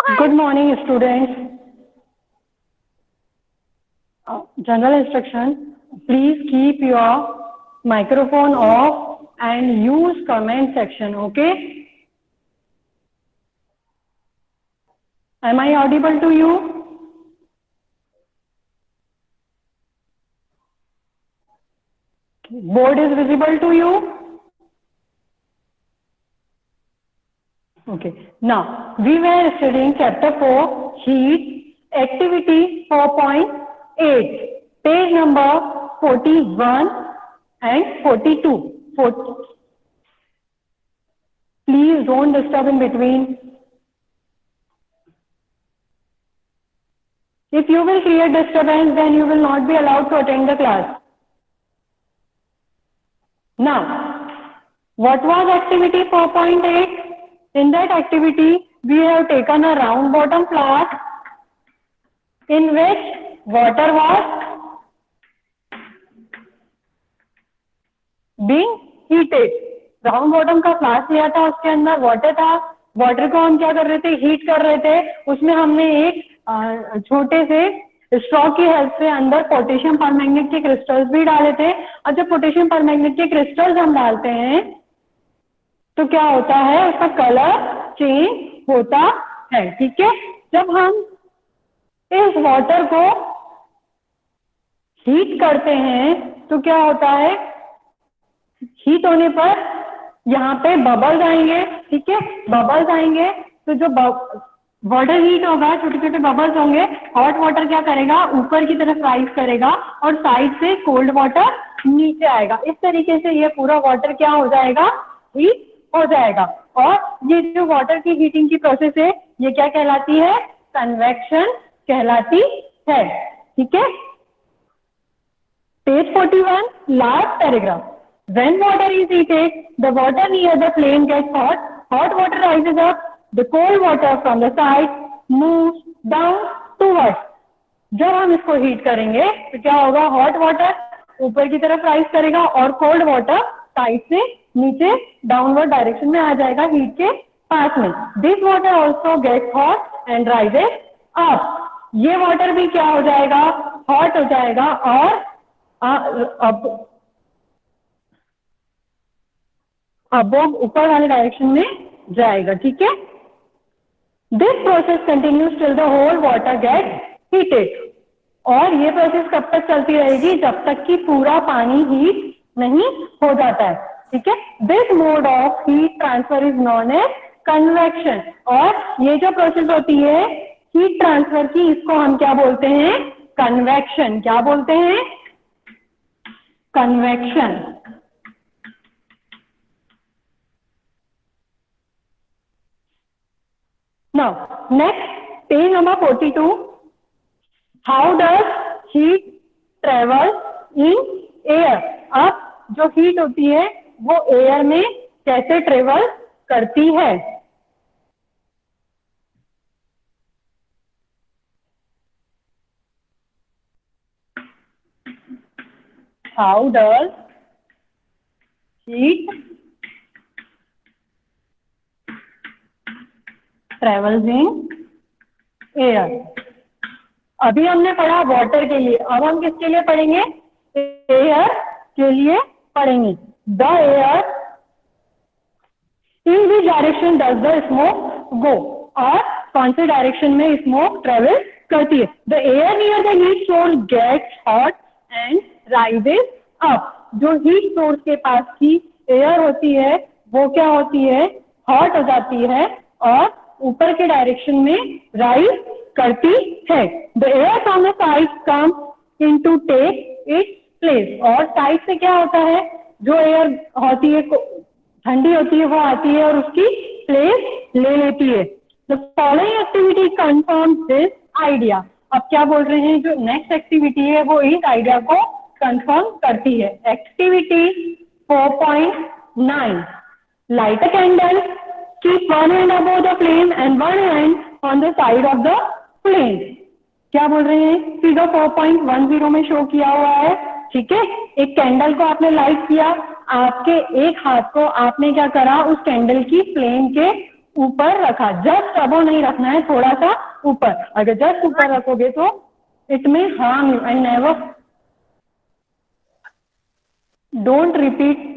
Good morning, students. General instruction. Please keep your microphone off and use comment section. Okay? Am I audible to you? Board is visible to you? Okay. Now, we were studying chapter 4, heat, activity 4.8, page number 41 and 42. Please don't disturb in between. If you will create disturbance, then you will not be allowed to attend the class. Now, what was activity 4.8? In that activity, we have taken a round bottom flask in which water was being heated. Round bottom का flask लिया था, उसके अंदर water था. Water को हम क्या कर रहे थे? हीट कर रहे थे. उसमें हमने एक छोटे से स्ट्रॉ की हेल्प से अंदर पोटेशियम परमैंगनेट के क्रिस्टल्स भी डाले थे. और जब पोटेशियम परमैंगनेट के क्रिस्टल्स हम डालते हैं तो क्या होता है? उसका कलर चेंज होता है. ठीक है. जब हम इस वाटर को हीट करते हैं तो क्या होता है? हीट होने पर यहाँ पे बबल्स आएंगे. ठीक है. बबल्स आएंगे तो जो वाटर हीट होगा, छोटे छोटे बबल्स होंगे. हॉट वाटर क्या करेगा? ऊपर की तरफ राइज करेगा और साइड से कोल्ड वाटर नीचे आएगा. इस तरीके से ये पूरा वाटर क्या हो जाएगा? हीट हो जाएगा. और ये जो वाटर की हीटिंग की प्रोसेस है, ये क्या कहलाती है? कन्वेक्शन कहलाती है. ठीक है. Page 41, last paragraph. When water is heated, the water near the flame gets hot. Hot water rises up. The cold water from the side moves down towards. जब हम इसको हीट करेंगे तो क्या होगा? हॉट वाटर ऊपर की तरफ राइज करेगा और कोल्ड वाटर साइड से नीचे डाउनवर्ड डायरेक्शन में आ जाएगा हीट के पास में. This water also gets hot and rises up. ये वाटर भी क्या हो जाएगा? हॉट हो जाएगा और अब ऊपर वाले डायरेक्शन में जाएगा. ठीक है. This process continues till the whole water gets heated. और ये प्रोसेस कब तक चलती रहेगी? जब तक कि पूरा पानी हीट नहीं हो जाता है. ठीक है. This mode of heat transfer is known as convection. और ये जो प्रोसेस होती है हीट ट्रांसफर की, इसको हम क्या बोलते हैं? कन्वेक्शन. क्या बोलते हैं? Convection. Now, next, page number 42. How does heat travel in air? अब जो हीट होती है वो एयर में कैसे ट्रेवल करती है? How does heat travels in air? अभी हमने पढ़ा वाटर के लिए, अब हम किसके लिए पढ़ेंगे? एयर के लिए पढ़ेंगे. The air in which direction does the smoke go? और कौन से डायरेक्शन में स्मोक ट्रेवल करती है? The air near the heat source gets hot and rises up. जो हीट सोर्स के पास की एयर होती है वो क्या होती है? हॉट हो जाती है और ऊपर के डायरेक्शन में राइज करती है. The air from the side come in to take its place. और साइड से क्या होता है? जो एयर होती है ठंडी होती है वो आती है और उसकी प्लेस ले लेती है. The following activity confirm this idea. अब क्या बोल रहे हैं? जो नेक्स्ट एक्टिविटी है वो इस आइडिया को कंफर्म करती है. Activity 4.9, light a candle. Keep one hand above the flame and one hand on the side of the flame. क्या बोल रहे हैं? फिगर 4.10 में शो किया हुआ है. ठीक है. एक कैंडल को आपने लाइट किया, आपके एक हाथ को आपने क्या करा? उस कैंडल की फ्लेम के ऊपर रखा, जस्ट अबो नहीं रखना है, थोड़ा सा ऊपर। अगर जस्ट ऊपर रखोगे तो इट में harm you and never don't repeat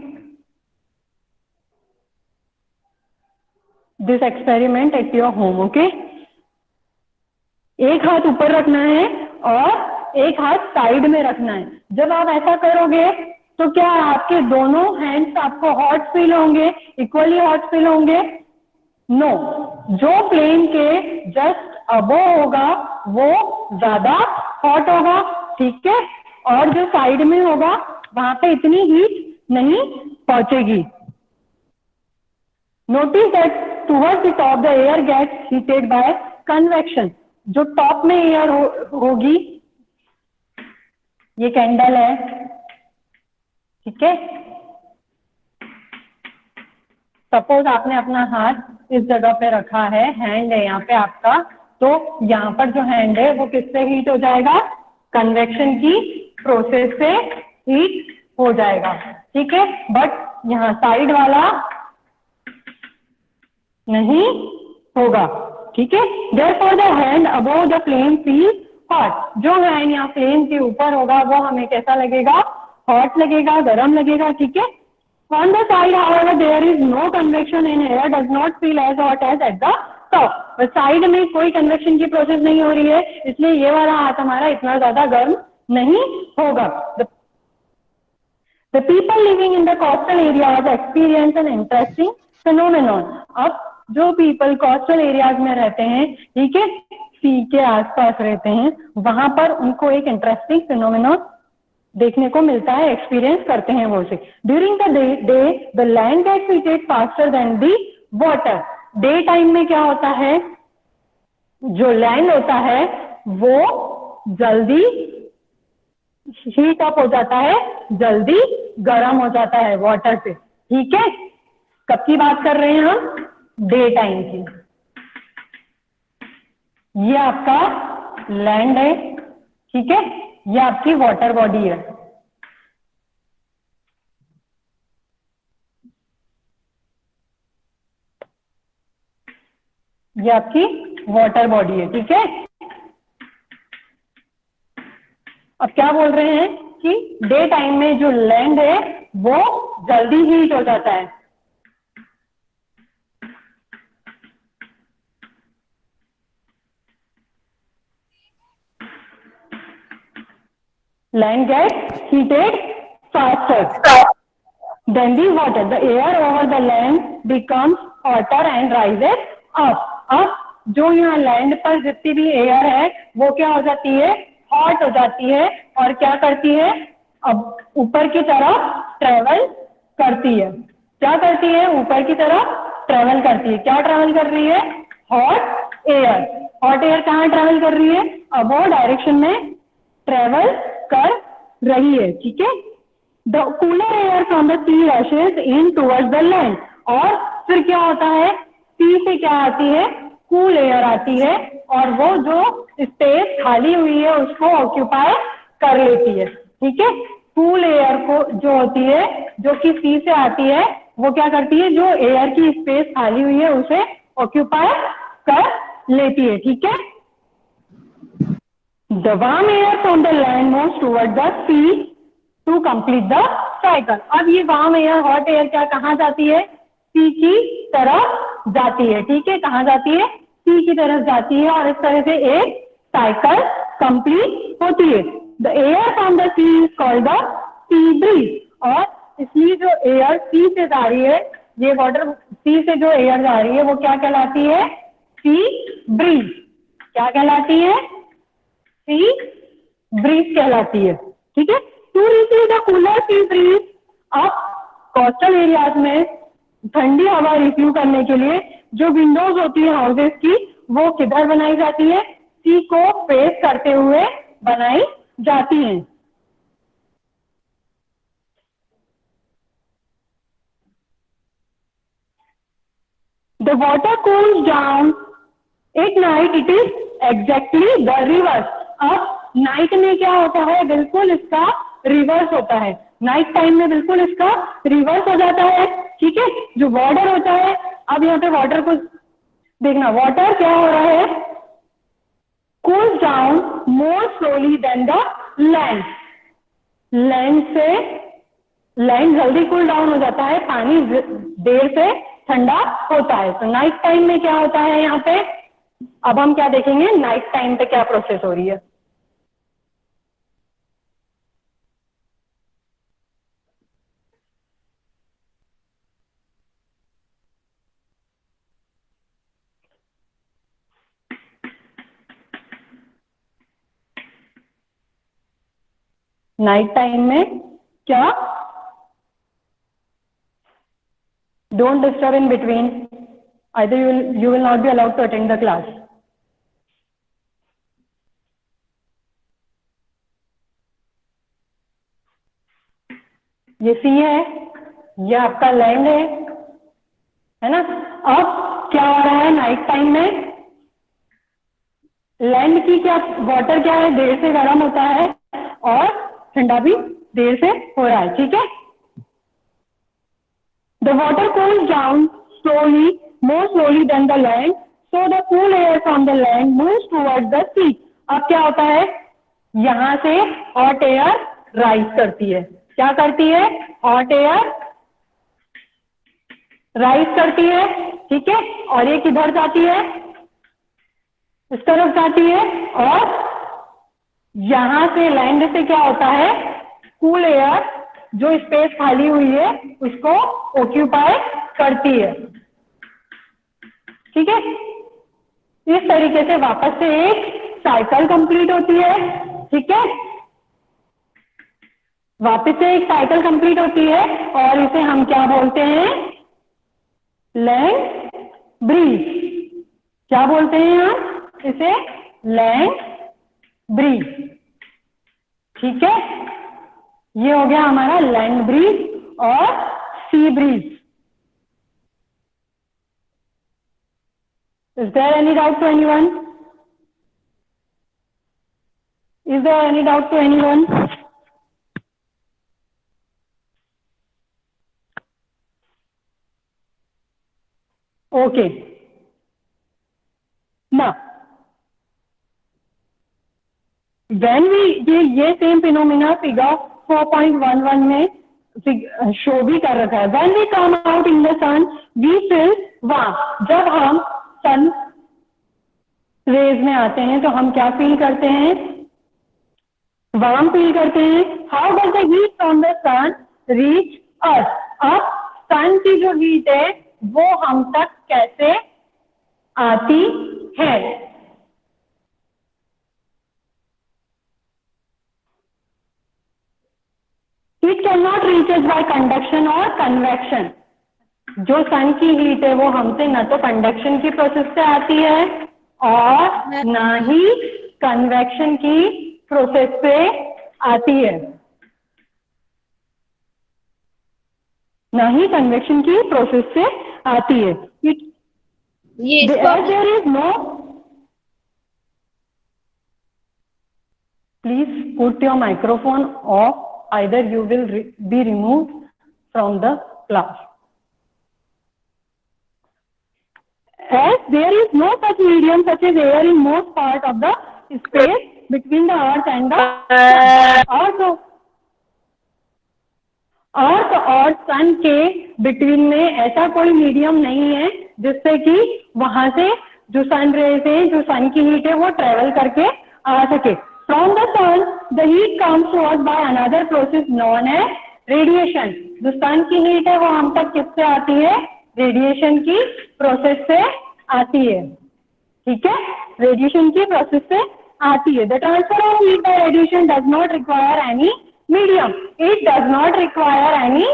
this experiment at your home. Okay, एक हाथ ऊपर रखना है और एक हाथ साइड में रखना है। जब आप ऐसा करोगे तो क्या आपके दोनों हैंड्स आपको हॉट फील होंगे, इक्वली हॉट फील होंगे? नो, जो फ्लेम के जस्ट अबो होगा वो ज्यादा हॉट होगा, ठीक है, और जो साइड में होगा वहां पे इतनी हीट नहीं पहुंचेगी। Notice that towards the top the air gets heated by convection. जो टॉप में एयर होगी, ये कैंडल है, ठीक है, सपोज आपने अपना हाथ इस जगह पे रखा है, हैंड है यहाँ पे आपका, तो यहाँ पर जो हैंड है वो किससे हीट हो जाएगा? कन्वेक्शन की प्रोसेस से हीट हो जाएगा, ठीक है। बट यहाँ साइड वाला नहीं होगा, ठीक है। Therefore the hand above the flame feel hot. जो हैंड यहाँ फ्लेम के ऊपर होगा वो हमें कैसा लगेगा? हॉट लगेगा, गर्म लगेगा, ठीक है। On the side, however, there is no convection in air does not feel as hot as at the top. बस साइड में कोई कन्वेक्शन की प्रोसेस नहीं हो रही है, इसलिए ये वाला हाथ हमारा इतना ज्यादा गर्म नहीं होगा। The people living in the coastal areas experience an interesting phenomenon. अब जो पीपल कोस्टल एरियाज में रहते हैं, ठीक है, सी के आसपास रहते हैं, वहां पर उनको एक इंटरेस्टिंग फिनोमेनन देखने को मिलता है, एक्सपीरियंस करते हैं वो से। During the day the land gets heated faster than the water. Day time में क्या होता है? जो लैंड होता है वो जल्दी हीट अप हो जाता है, जल्दी गर्म हो जाता है वाटर से, ठीक है। कब की बात कर रहे हैं हम? डे टाइम की। ये आपका लैंड है, ठीक है, ये आपकी वाटर बॉडी है। ये आपकी वाटर बॉडी है, ठीक है। अब क्या बोल रहे हैं कि डे टाइम में जो लैंड है वो जल्दी हीट हो जाता है। Land gets heated faster than the water. The air over the land becomes hotter and rises up. अब जो यहाँ लैंड पर जितनी भी एयर है वो क्या हो जाती है? हॉट हो जाती है, और क्या करती है? अब ऊपर की तरफ ट्रेवल करती है। क्या करती है? ऊपर की तरफ ट्रेवल करती है। क्या ट्रेवल कर रही है? Hot air. हॉट एयर कहाँ ट्रेवल कर रही है? अबो डायरेक्शन में ट्रेवल कर रही है, ठीक है। The cooler air from the sea rushes in towards the land. और फिर क्या होता है? सी से क्या आती है? कूल एयर आती है, और वो जो स्पेस खाली हुई है उसको ऑक्यूपाई कर लेती है, ठीक है। कूल एयर को जो होती है, जो कि सी से आती है, वो क्या करती है? जो एयर की स्पेस खाली हुई है उसे ऑक्यूपाई कर लेती है, ठीक है। The warm air from the land moves toward the sea to complete the cycle. अब ये वार्म एयर, हॉट एयर क्या कहाँ जाती है? सी की तरफ जाती है, ठीक है। कहाँ जाती है? सी की तरफ जाती है, और इस तरह से एक साइकिल कंप्लीट होती है। The air from the sea is called the sea breeze. और इसलिए जो एयर सी से जा रही है, ये वाटर सी से जो एयर जा रही है वो क्या कहलाती है? Sea breeze. क्या कहलाती है? सी ब्रीज कहलाती है, ठीक है। To receive the cooler sea breeze. अब कोस्टल एरियाज में ठंडी हवा रिसीव करने के लिए जो विंडोज होती है हाउसेस की, वो किधर बनाई जाती है? सी को फेस करते हुए बनाई जाती हैं। The water cools down at night. It is exactly the reverse. अब नाइट में क्या होता है? बिल्कुल इसका रिवर्स होता है। नाइट टाइम में बिल्कुल इसका रिवर्स हो जाता है, ठीक है। जो वाटर होता है, अब यहाँ पे वाटर को देखना वाटर क्या हो रहा है, cools down more slowly than the land. Land जल्दी कूल डाउन हो जाता है, पानी देर से ठंडा होता है। तो नाइट टाइम में क्या होता है यहाँ पे, अब हम क्या देखेंगे नाइट टाइम पे क्या प्रोसेस हो रही है। नाइट टाइम में क्या, don't disturb in between, either you will not be allowed to attend the class. ये सी है, ये आपका लैंड है ना। अब क्या हो रहा है नाइट टाइम में, लैंड की क्या, वाटर क्या है देर से गर्म होता है और ठंडा भी देर से हो रहा है, ठीक है। The water cools down slowly more slowly than the land, so the cool air from the land moves towards the sea. अब क्या होता है, यहां से हॉट एयर राइज करती है, क्या करती है, हॉट एयर राइज करती है, ठीक है। और ये किधर जाती है, इस तरफ जाती है, और यहां से लैंड से क्या होता है, कूल एयर जो स्पेस खाली हुई है उसको ऑक्यूपाई करती है, ठीक है। इस तरीके से वापस से एक साइकिल कंप्लीट होती है, ठीक है। वापस से एक साइकिल कंप्लीट होती है और इसे हम क्या बोलते हैं, लैंड ब्रीज। क्या बोलते हैं हम इसे, लैंड ब्रीज, ठीक है। ये हो गया हमारा लैंड ब्रीज और sea breeze. Is there any doubt to anyone? Is there any doubt to anyone? Okay. Now, when we ये सेम फिनोमिना फिगर 4.11 में शो भी कर रखा है। When we come out in the sun, we feel warm. जब हम sun rays में आते हैं तो हम क्या फील करते हैं, वार्म फील करते हैं। How does the heat from the sun reach earth. अब सन की जो हीट है वो हम तक कैसे आती है, heat can not reaches bye conduction और कन्वेक्शन। जो सन की हीट है वो हमसे न तो कंडक्शन की प्रोसेस से आती है और ना ही कन्वेक्शन की प्रोसेस से आती है, ना ही कन्वेक्शन की प्रोसेस से आती है। There is no, please put your microphone off, either you will be removed from the class. As there is no such medium such as air in most part of the space between the earth and the sun. अर्थ और सन के between में ऐसा कोई medium नहीं है जिससे कि वहां से जो सन रेज है, जो सन की हीट है वो ट्रेवल करके आ सके। From the sun the heat comes to us by another process known as radiation. जो सन की हीट है वो हम तक किससे आती है, रेडिएशन की प्रोसेस से आती है, ठीक है। रेडिएशन की प्रोसेस से आती है। The transfer of heat bye radiation does not require any medium, it does not require any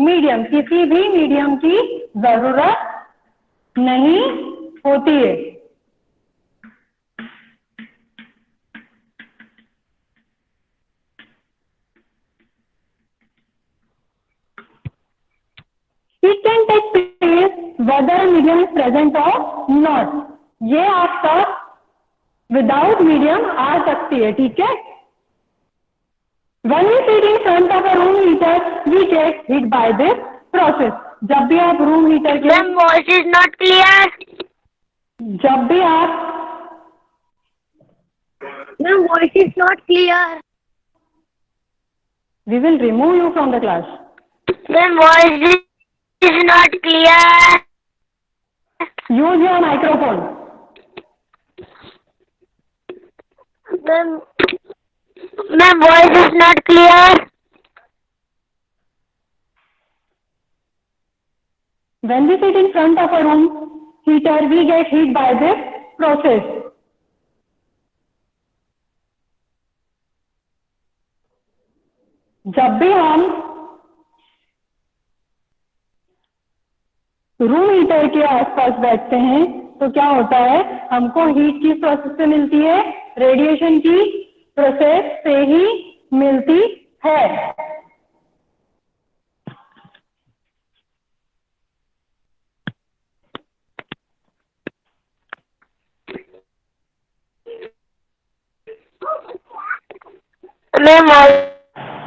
medium, किसी भी मीडियम की जरूरत नहीं होती है। It can take place whether medium is present or not. ये आप तक विदाउट मीडियम आ सकती है, ठीक है। When we sit in front of a room heater, we get heat by this process. जब भी आप रूम हीटर के, Ma'am, voice is not clear. जब भी आप Ma'am, voice is not clear. we will remove you from the class. Ma'am, voice is not clear. Use your microphone. Ma'am, voice is not clear. When we sit in front of a room heater, we get heat by this process. जब भी हम room heater के आसपास बैठते हैं तो क्या होता है, हमको हीट किस प्रोसेस से मिलती है? रेडिएशन की प्रोसेस से ही मिलती है। Ma'am, voice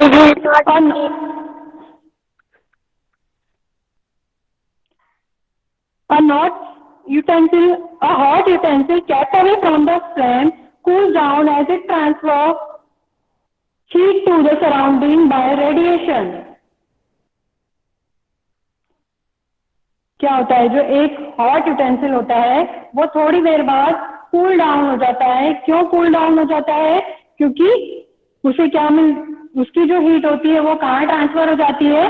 is not clear. A hot utensil kept away from the flame cools down as it transfers heat to the surrounding by radiation. क्या होता है, जो एक हॉट यूटेंसिल होता है वो थोड़ी देर बाद कूल डाउन हो जाता है। क्यों कूल डाउन हो जाता है? क्योंकि उसे क्या उसकी जो हीट होती है वो कहाँ ट्रांसफर हो जाती है?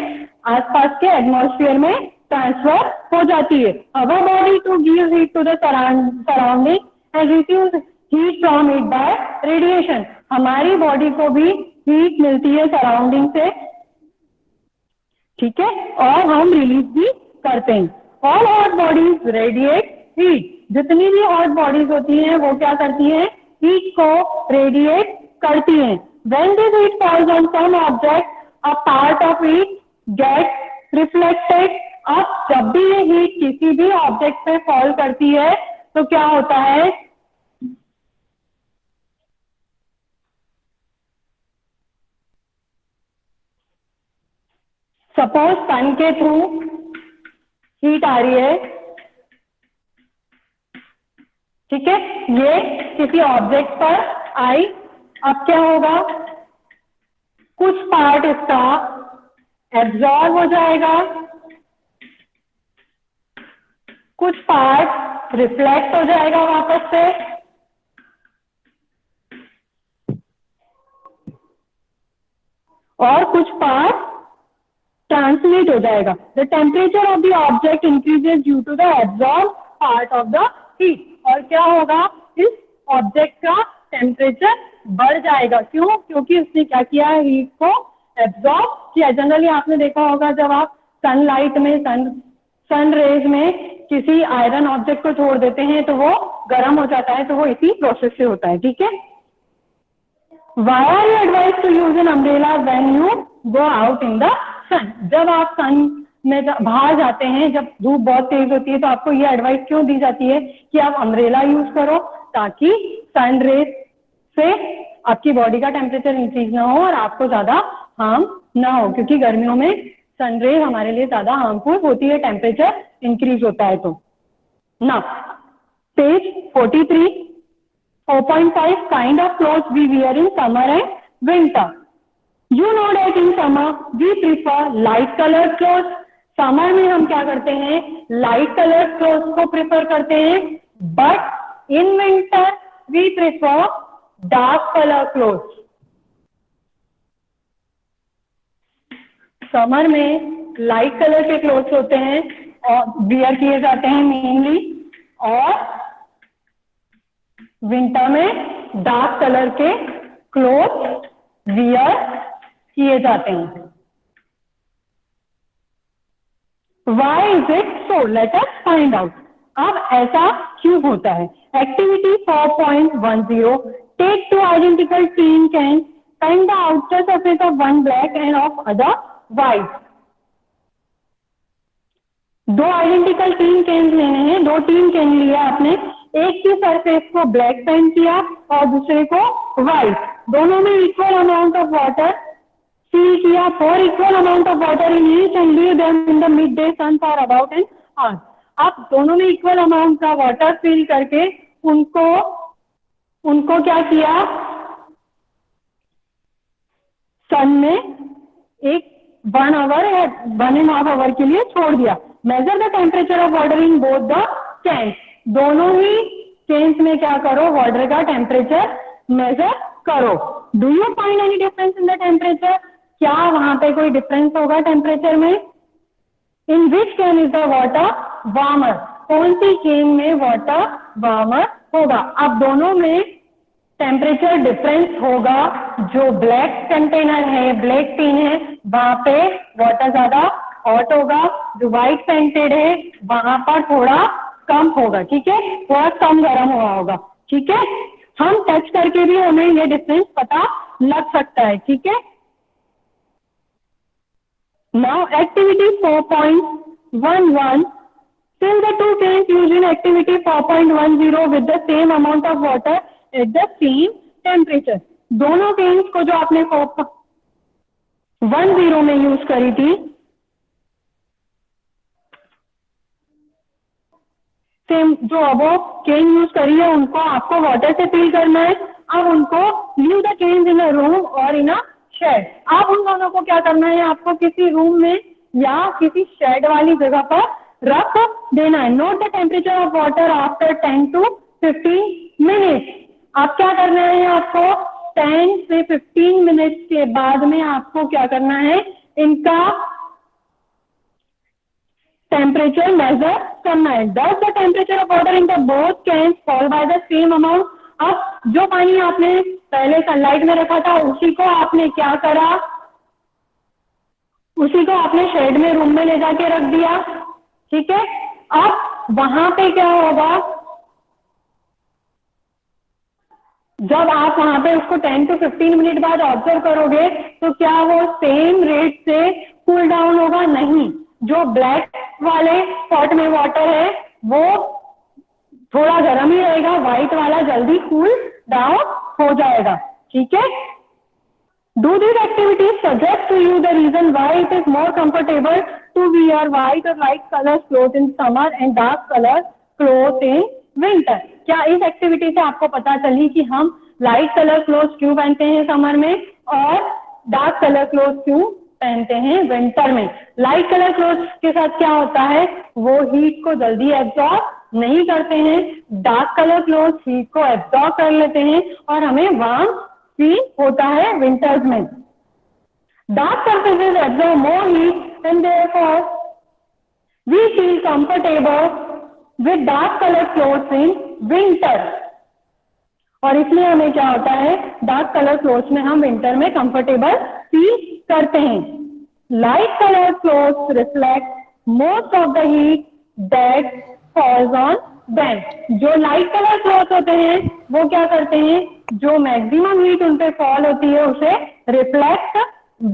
आसपास के एटमॉस्फेयर में ट्रांसफर हो जाती है। Our body to give heat to the surrounding and receive heat from it by radiation. हमारी बॉडी को भी हीट मिलती है सराउंडिंग से, ठीक है, और हम रिलीज भी करते हैं। All hot bodies radiate heat. जितनी भी हॉट बॉडीज होती हैं वो क्या करती हैं? हीट को रेडिएट करती हैं। When this heat falls on some object, a part of it gets reflected. अब जब भी ये हीट किसी भी ऑब्जेक्ट पे फॉल करती है तो क्या होता है? सपोज सन के थ्रू हीट आ रही है, ठीक है, ये किसी ऑब्जेक्ट पर आई। अब क्या होगा? कुछ पार्ट इसका एब्जॉर्ब हो जाएगा, कुछ पार्ट रिफ्लेक्ट हो जाएगा वापस से, और कुछ पार्ट ट्रांसमिट हो जाएगा। The temperature of the object increases due to the absorb part of the heat. और क्या होगा? इस ऑब्जेक्ट का टेम्परेचर बढ़ जाएगा। क्यों? क्योंकि उसने क्या किया? हीट को एब्जॉर्ब किया। जनरली आपने देखा होगा जब आप सनलाइट में सन रेज में किसी आयरन ऑब्जेक्ट को छोड़ देते हैं तो वो गर्म हो जाता है, तो वो इसी प्रोसेस से होता है, ठीक है। Why are you advised to use an umbrella when you go out in the sun? जब आप सन में बाहर जाते हैं, जब धूप बहुत तेज होती है, तो आपको ये एडवाइस क्यों दी जाती है कि आप अम्ब्रेला यूज करो, ताकि सन रेज से आपकी बॉडी का टेम्परेचर इंक्रीज ना हो और आपको ज्यादा हार्म ना हो, क्योंकि गर्मियों में सन रेज हमारे लिए ज्यादा हार्मफुल होती है, टेम्परेचर इंक्रीज होता है। तो ना page 43, 4.5 kind of clothes we wear in summer and winter. You know that in summer we prefer light colored clothes. Summer में हम क्या करते हैं? लाइट कलर क्लोथ्स को प्रेफर करते हैं, but in winter we prefer dark colour clothes. Summer में light colour के क्लोथ्स होते हैं और वियर किए जाते हैं मेनली, और विंटर में डार्क कलर के क्लोथ वियर किए जाते हैं। Why is it so? Let us find out. अब ऐसा क्यों होता है? Activity 4.10, take two identical tin can, paint the outer surface of one black and of other white. दो आइडेंटिकल टीन कैन लेने हैं, दो टीन कैन लिया आपने, एक की सरफेस को ब्लैक पेंट किया और दूसरे को व्हाइट। दोनों में equal amount of water fill किया। For equal amount of water in each and leave them in the midday sun for about an hour. आप दोनों में इक्वल अमाउंट का वाटर फिल करके उनको क्या किया, सन में एक 1 आवर या 1.5 आवर के लिए छोड़ दिया। Measure the temperature of water in both the cans, दोनों ही कैंस में क्या करो, वाटर का टेम्परेचर मेजर करो। Do you find any difference in the temperature, क्या वहां पे कोई डिफरेंस होगा टेम्परेचर में? In which can is the water warmer, कौन सी कैन में वाटर वार्मर होगा? अब दोनों में टेम्परेचर डिफरेंस होगा, जो ब्लैक कंटेनर है, ब्लैक टिन है, वहां पे वाटर ज्यादा हॉट होगा, जो व्हाइट पेंटेड है वहां पर थोड़ा कम होगा, ठीक है, थोड़ा कम गर्म हुआ होगा, ठीक है। हम टच करके भी हमें ये डिफरेंस पता लग सकता है, ठीक है। Now activity 4.11, fill the two cans used in activity 4.10 with the same amount of water at the same temperature। दोनों कैंस को जो आपने 4.10 में यूज करी थी, सेम जो अब कैन यूज करी है उनको आपको वाटर से फिल करना है। अब उनको leave the can in a room और इन अ शेड, आप उन दोनों को क्या करना है, आपको किसी रूम में या किसी शेड वाली जगह पर रख देना है। Note the temperature of water after 10 to 15 minute. आप क्या करना है, आपको 10 से 15 मिनट के बाद में आपको क्या करना है, इनका टेम्परेचर मेजर करना है। Does the temperature of water in the both cans fall by the same amount. अब जो पानी आपने पहले सनलाइट में रखा था उसी को आपने क्या करा, उसी को आपने शेड में रूम में ले जाके रख दिया, ठीक है। अब वहां पे क्या होगा, जब आप वहां पे उसको 10 to 15 मिनट बाद ऑब्जर्व करोगे तो क्या वो सेम रेट से कूल डाउन होगा? नहीं, जो ब्लैक वाले पॉट में वाटर है वो थोड़ा गर्म ही रहेगा, व्हाइट वाला जल्दी कूल डाउन हो जाएगा, ठीक है। Do these activities suggest to you the reason why it is more comfortable to wear white or light color clothes in summer and dark color clothes in winter? क्या इस activity से आपको पता चली कि हम लाइट कलर क्लोथ क्यों पहनते हैं समर में और डार्क कलर क्लोथ क्यों पहनते हैं विंटर में? लाइट कलर क्लोथ के साथ क्या होता है, वो हीट को जल्दी एब्जॉर्ब नहीं करते हैं, डार्क कलर क्लोथ हीट को एब्जॉर्ब कर लेते हैं और हमें वार्म फील होता है विंटर्स में। Dark surfaces absorb more heat and therefore we feel comfortable with dark colour clothes in winter. और इसलिए हमें क्या होता है, डार्क कलर क्लोथ्स में हम विंटर में कंफर्टेबल फील करते हैं। Light colour clothes reflect most of the heat that falls on them. जो लाइट कलर क्लॉथ होते हैं वो क्या करते हैं, जो मैक्सिमम हीट उन पे फॉल होती है उसे रिफ्लेक्ट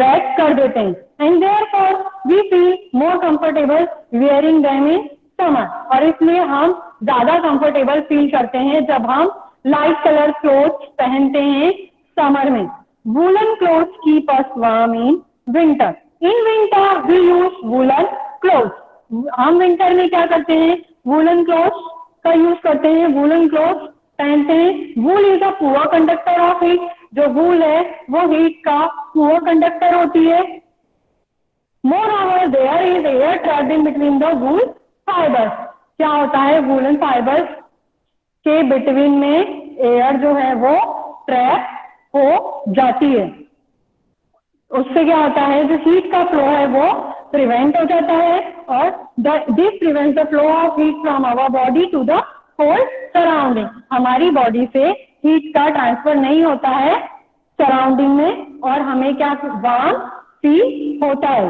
बैक कर देते हैं। And therefore we feel more comfortable wearing them in summer. और इसलिए हम ज्यादा कंफर्टेबल फील करते हैं जब हम लाइट कलर क्लोथ पहनते हैं समर में। Woollen cloth keep us warm in winter. In winter we use woollen cloth. हम विंटर में क्या करते हैं, वूलन क्लोथ का यूज करते हैं, वूलन क्लोथ पहनते हैं। वूल is a poor conductor of heat. जो वूल है वो हीट का पुअर कंडक्टर होती है। Moreover there is air trapped in between the wool fibres. क्या होता है, वूलन फाइबर्स के बिटवीन में एयर जो है वो ट्रैप हो जाती है। उससे क्या होता है, जो हीट का फ्लो है वो प्रिवेंट हो जाता है और this prevents the flow of heat from our body to the whole surrounding. हमारी बॉडी से हीट का ट्रांसफर नहीं होता है सराउंडिंग में और हमें क्या वार्म फील होता है।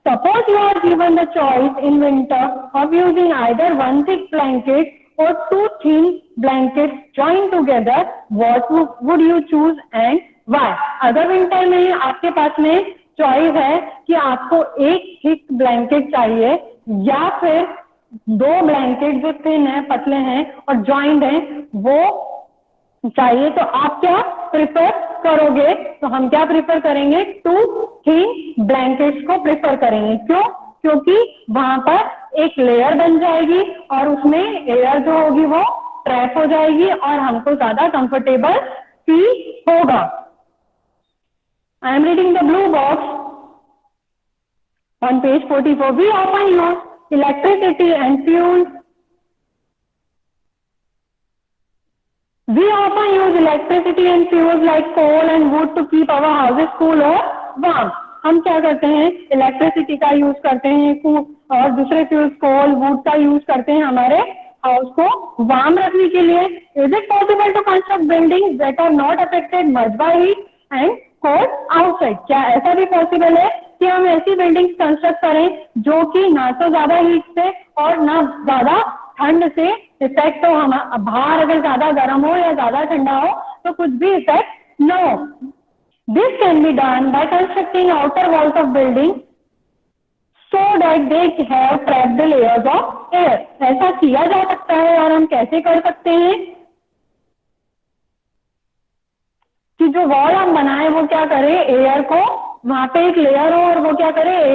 Suppose you are given the choice in winter of using either one thick blanket or two thin blankets joined together, what would you choose and why? अगर विंटर में आपके पास में चॉइस है कि आपको एक थिक ब्लैंकेट चाहिए या फिर दो ब्लैंकेट जो थिन है, पतले हैं और जॉइंट हैं वो चाहिए, तो आप क्या प्रिफर करोगे? तो हम क्या प्रिफर करेंगे, टू थिन ब्लैंकेट्स को प्रिफर करेंगे। क्यों? क्योंकि वहां पर एक लेयर बन जाएगी और उसमें एयर जो होगी वो ट्रैप हो जाएगी और हमको ज्यादा कंफर्टेबल फील होगा. I am reading the blue box on page 44. We often use electricity and fuel. We often use electricity and fuels like coal and wood to keep our houses cool or warm. हम क्या करते हैं, electricity का use करते हैं और दूसरे fuels coal wood का यूज करते हैं हमारे हाउस को वार्म रखने के लिए. Is it possible to construct buildings that are not affected much by heat and cold outside? क्या ऐसा भी पॉसिबल है कि हम ऐसी बिल्डिंग्स कंस्ट्रक्ट करें जो कि ना तो ज्यादा हीट से और ना ज्यादा ठंड से इफेक्ट हो? हम बाहर अगर ज्यादा गर्म हो या ज्यादा ठंडा हो तो कुछ भी इफेक्ट न हो. This can be done by constructing outer walls of building so that they have trapped the layers of air. ऐसा किया जा सकता है और हम कैसे कर सकते हैं कि जो वॉल हम बनाए वो क्या करे, एयर को वहां पे एक लेयर हो और वो क्या करे, एयर